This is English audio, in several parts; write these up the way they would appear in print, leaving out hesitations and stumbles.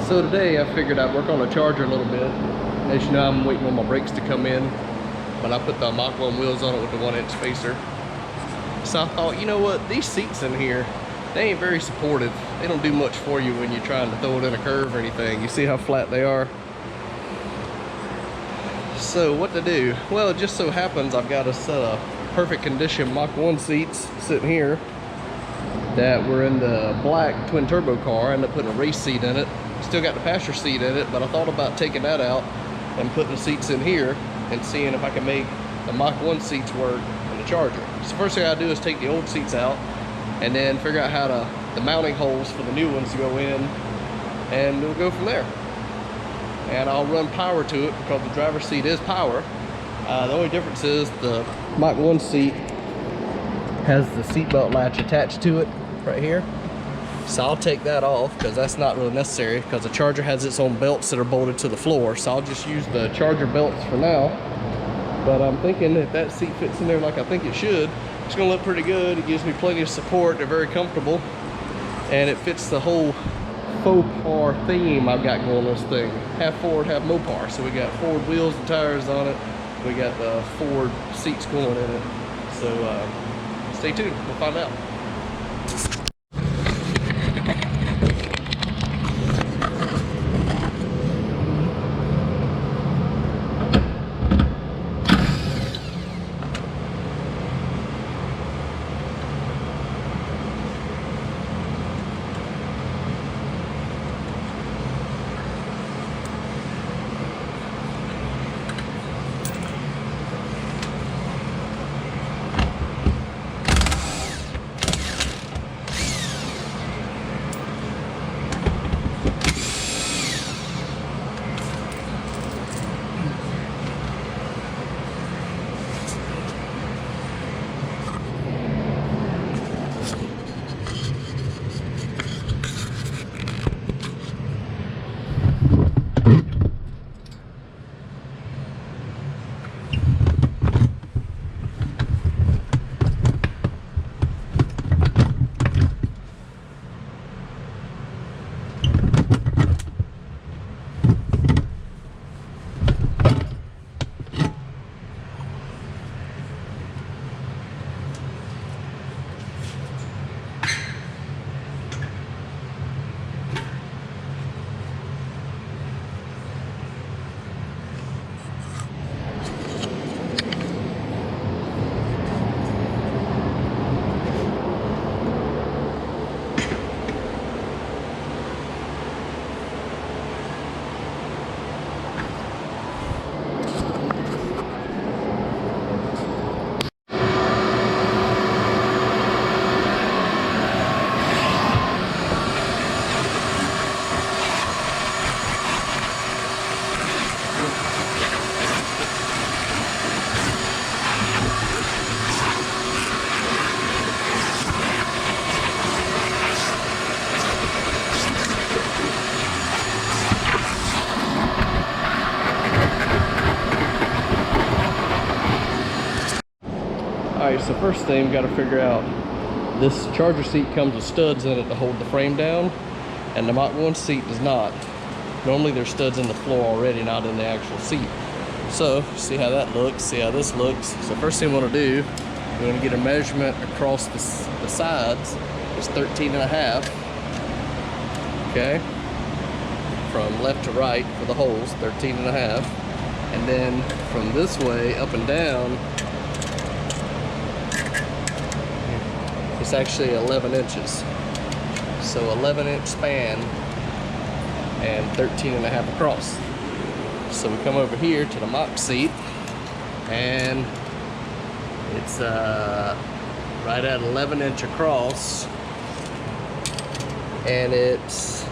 So today I figured I'd work on the charger a little bit. As you know, I'm waiting on my brakes to come in, but I put the Mach 1 wheels on it with the 1-inch spacer. So I thought, you know what, these seats in here, they ain't very supportive. They don't do much for you when you're trying to throw it in a curve or anything. You see how flat they are? So what to do? Well, it just so happens I've got a set of perfect condition Mach 1 seats sitting here that were in the black twin turbo car. I ended up putting a race seat in it. Still got the passenger seat in it, but I thought about taking that out and putting the seats in here and seeing if I can make the Mach 1 seats work in the Charger. So first thing I do is take the old seats out and then figure out how the mounting holes for the new ones to go in, and we'll go from there. And I'll run power to it because the driver's seat is power. The only difference is the Mach 1 seat has the seatbelt latch attached to it right here. So I'll take that off because that's not really necessary because the Charger has its own belts that are bolted to the floor. So I'll just use the Charger belts for now. But I'm thinking if that seat fits in there like I think it should, it's gonna look pretty good. It gives me plenty of support. They're very comfortable. And it fits the whole faux par theme I've got going on this thing. Half Ford, half Mopar. So we got Ford wheels and tires on it. We got the Ford seats going in it. So stay tuned, we'll find out. Alright, so first thing we got to figure out, this Charger seat comes with studs in it to hold the frame down, and the Mach 1 seat does not. Normally there's studs in the floor already, not in the actual seat. So, see how that looks, see how this looks. So first thing we want to do, we want to get a measurement across the sides. It's 13.5. Okay, from left to right for the holes, 13.5. And then from this way up and down, it's actually 11 inches. So 11-inch span and 13.5 across. So we come over here to the Mach seat, and it's right at 11-inch across, and it's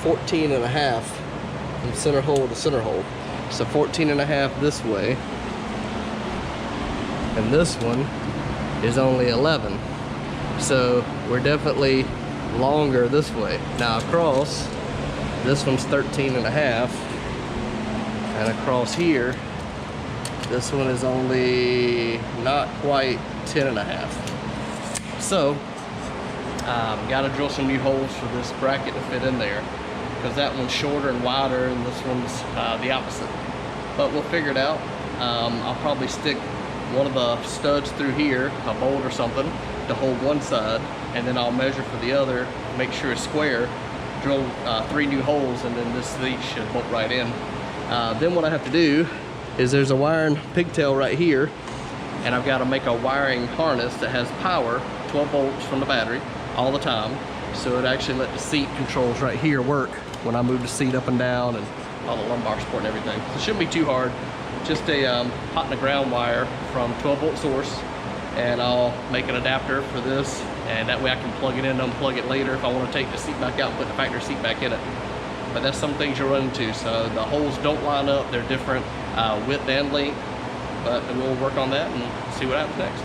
14.5 from center hole to center hole. So 14.5 this way, and this one is only 11. So we're definitely longer this way. Now across, this one's 13.5, and across here, this one is only not quite 10.5. So, got to drill some new holes for this bracket to fit in there. because that one's shorter and wider and this one's the opposite. But we'll figure it out. I'll probably stick one of the studs through here, a bolt or something, to hold one side, and then I'll measure for the other, make sure it's square, drill 3 new holes, and then this seat should bolt right in. Then what I have to do is there's a wiring pigtail right here, and I've got to make a wiring harness that has power, 12 volts from the battery, all the time, so it actually let the seat controls right here work when I move the seat up and down and all the lumbar support and everything. So it shouldn't be too hard. Just a hot and a ground wire from 12 volt source, and I'll make an adapter for this, and that way I can plug it in and unplug it later if I want to take the seat back out and put the factory seat back in it. But that's some things you'll run into. So the holes don't line up, they're different width and length, but we'll work on that and see what happens next.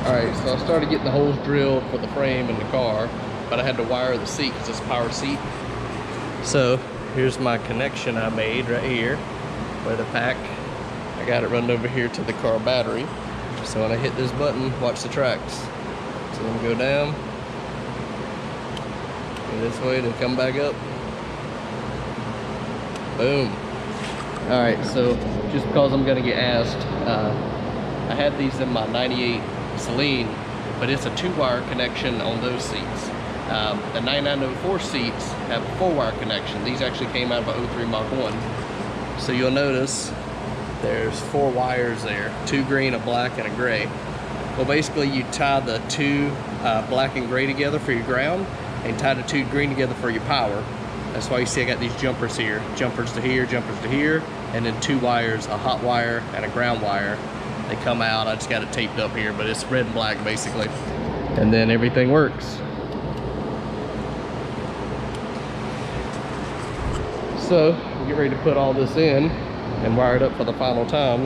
Alright, so I started getting the holes drilled for the frame in the car, but I had to wire the seat because it's a power seat. So here's my connection I made right here with the pack. I got it running over here to the car battery. So when I hit this button, watch the tracks. So I'm gonna go down, go this way, then come back up. Boom. Alright, so just because I'm gonna get asked, I had these in my 98 TTSaleen, but it's a 2-wire connection on those seats. The 9904 seats have a 4-wire connection. These actually came out of a 03 Mach 1. So you'll notice there's 4 wires there, 2 green, a black, and a gray. Well, basically you tie the 2 black and gray together for your ground, and tie the 2 green together for your power. That's why you see I got these jumpers here. Jumpers to here, and then 2 wires, a hot wire and a ground wire. They come out, I just got it taped up here, but it's red and black basically. And then everything works. So, get ready to put all this in and wire it up for the final time.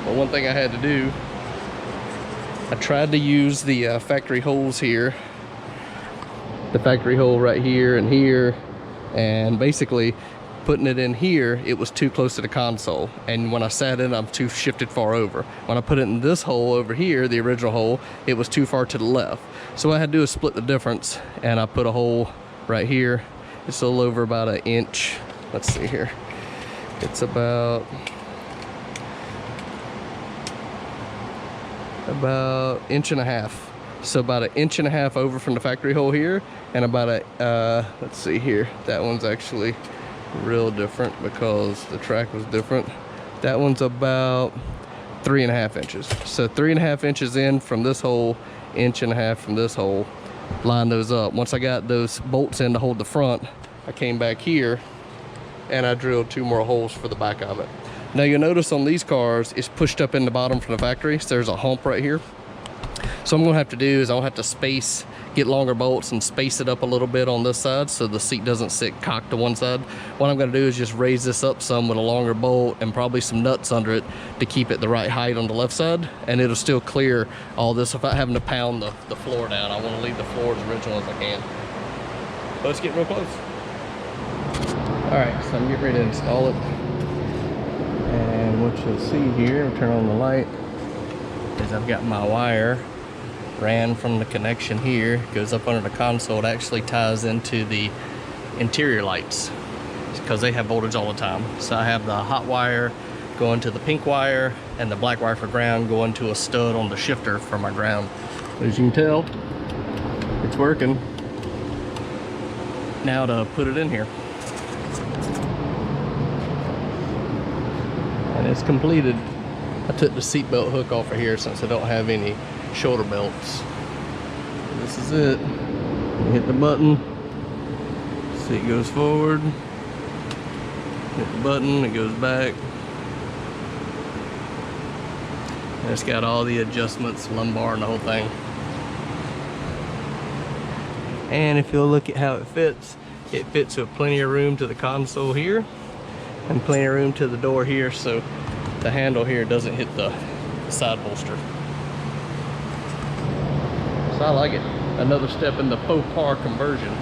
But one thing I had to do, I tried to use the factory holes here. The factory hole right here, and basically putting it in here, it was too close to the console, and when I sat in, I'm too shifted far over. When I put it in this hole over here, the original hole, it was too far to the left. So what I had to do is split the difference, and I put a hole right here. It's a little over about an inch. Let's see here. It's about inch and a half. So about 1.5 inches over from the factory hole here, and about let's see here. That one's actually real different because the track was different. That one's about 3.5 inches. So 3.5 inches in from this hole, 1.5 inches from this hole. Line those up. Once I got those bolts in to hold the front, I came back here and I drilled 2 more holes for the back of it. Now you'll notice on these cars, it's pushed up in the bottom from the factory, so there's a hump right here. So what I'm gonna have to do is I'll have to get longer bolts and space it up a little bit on this side so the seat doesn't sit cocked to one side. What I'm gonna do is just raise this up some with a longer bolt and probably some nuts under it to keep it the right height on the left side, and it'll still clear all this without having to pound the floor down. I wanna leave the floor as original as I can. But let's get real close. All right, so I'm getting ready to install it. And what you'll see here, turn on the light, is I've got my wire ran from the connection here, goes up under the console. It actually ties into the interior lights because they have voltage all the time. So I have the hot wire going to the pink wire and the black wire for ground going to a stud on the shifter for my ground. As you can tell, it's working. Now to put it in here. And it's completed. I took the seatbelt hook off of here since I don't have any shoulder belts. This is it. You hit the button, seat goes forward. Hit the button, it goes back. And it's got all the adjustments, lumbar and the whole thing. And if you'll look at how it fits with plenty of room to the console here and plenty of room to the door here, so the handle here doesn't hit the side bolster. So I like it. Another step in the faux car conversion.